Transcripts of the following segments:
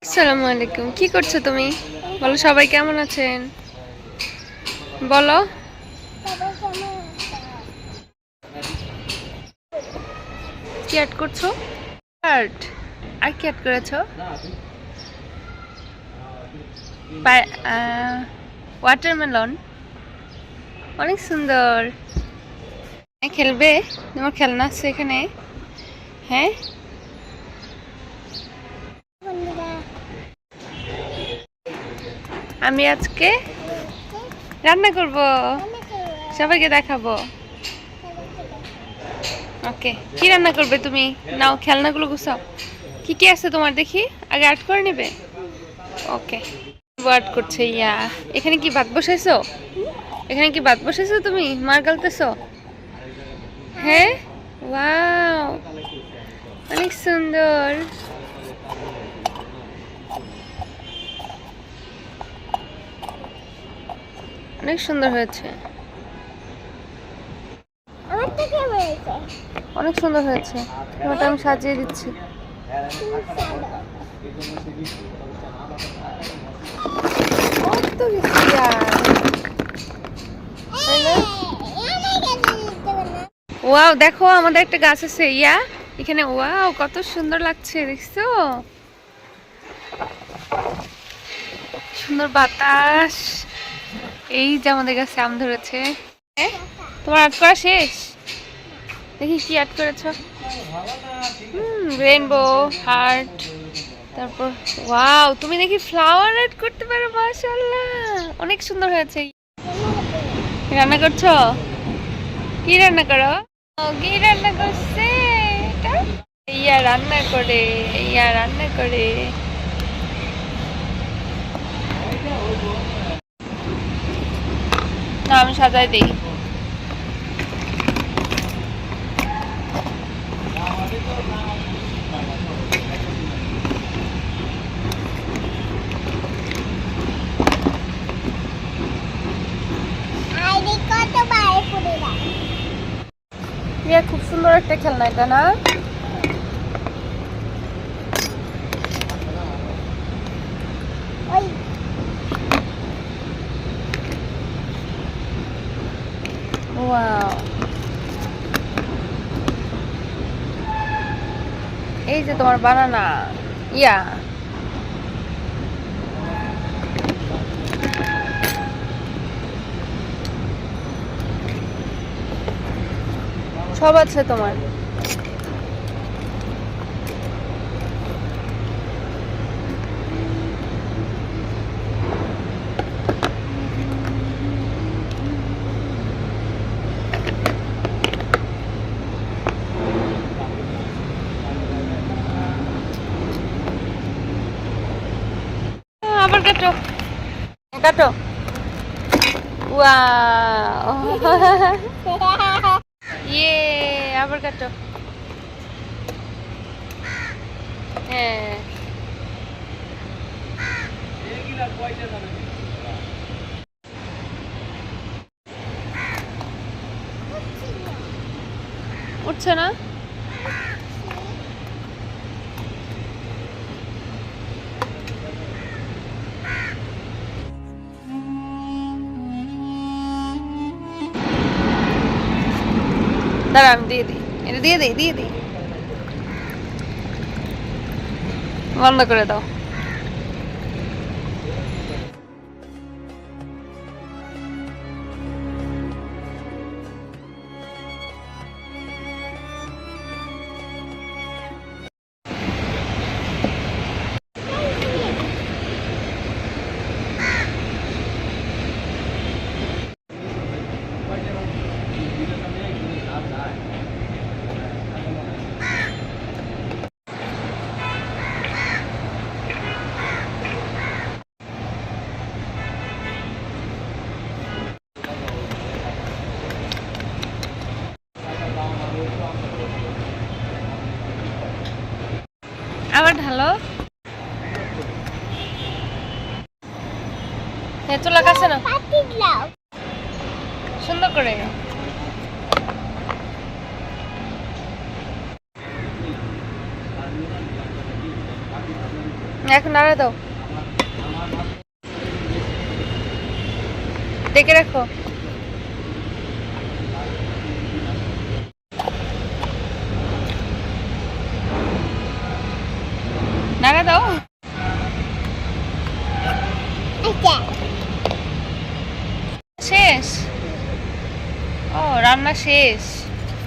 আসসালামু আলাইকুম। কি করছো তুমি? বলো সবাই কেমন আছেন? বলো। কি অ্যাড করছো? আর্ট। আর কি অ্যাড করেছো? ওয়াটারমেলন। অনেক সুন্দর। খেলবে? তোমার খেলনা আছে এখানে? হ্যাঁ। আমি আজকে রান্না করব, সবাইকে দেখাবো। ওকে, কি রান্না করবে তুমি? নাও খেলনাগুলো গুছাও। কি কি আছে তোমার দেখি, আগে আর্ট করে নেবে। ওকে, আর্ট করছে ইয়া। এখানে কি ভাত বসাইছো? এখানে কি ভাত বসাইছো তুমি? মার গালতেছো? হ্যাঁ। ওয়াও, অনেক সুন্দর। অনেক সুন্দর হয়েছে। অনেক সুন্দর হয়েছে। তোমারটা আমি সাজিয়ে দিচ্ছি। কত কিছু আর, তাই না? ওয়াও, দেখো আমাদের একটা গাছ আছে ইয়া এখানে। ওয়াও, কত সুন্দর লাগছে, দেখছো? সুন্দর বাতাস। এই যে আমাদের কাছে আম ধরেছে। তোমার আর্ট করা শেষ? দেখি কি আর্ট করেছো। রেইনবো, হার্ট, তারপর ওয়াও, তুমি দেখি ফ্লাওয়ার আর্ট করতে পারো, মাশাআল্লাহ অনেক সুন্দর হয়েছে। রান্না করছো? কি রান্না করো? ও, কি রান্না করছে এটা? ইয়া রান্না করে, ইয়া রান্না করে। না, আমি সাজাই দিই। ইয়া খুব সুন্দর একটা খেলনা এটা, না? ওয়াও, এই যে তোমার বানানা ইয়া। সব আছে তোমার। আবার কাটো, কাটো। ওয়াও, ইয়ে, আবার কাটো। হ্যাঁ, উঠছে না? দাঁড়া, আমি দিয়ে দিই, এটা দিয়ে দিই, দিয়ে দিই। বন্ধ করে দাও। আবার ঢালো। হ্যাঁ, চুলা কাছে না, সুন্দর করে। এখন নাড়া দাও, ডেকে রাখো। নাড়া দাও। শেষ? ও, রান্না শেষ।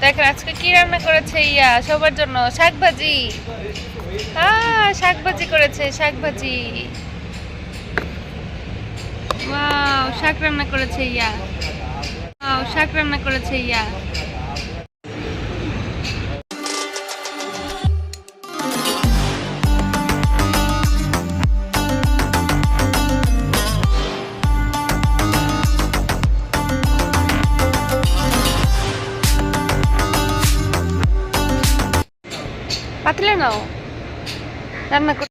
দেখেন আজকে কি রান্না করেছে ইয়া সবার জন্য, শাক ভাজি। শাক ভাজি করেছে, শাক ভাজি। ওয়াও, শাক রান্না করেছে ইয়া। ওয়াও, শাক রান্না করেছে ইয়া। পাতলে নাও, রান্না কর।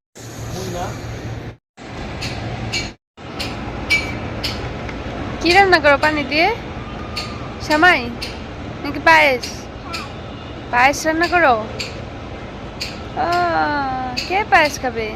কি রান্না করো পানি দিয়ে? সেমাই নাকি পায়েস? পায়েস রান্না করো। কে পায়েস খাবে?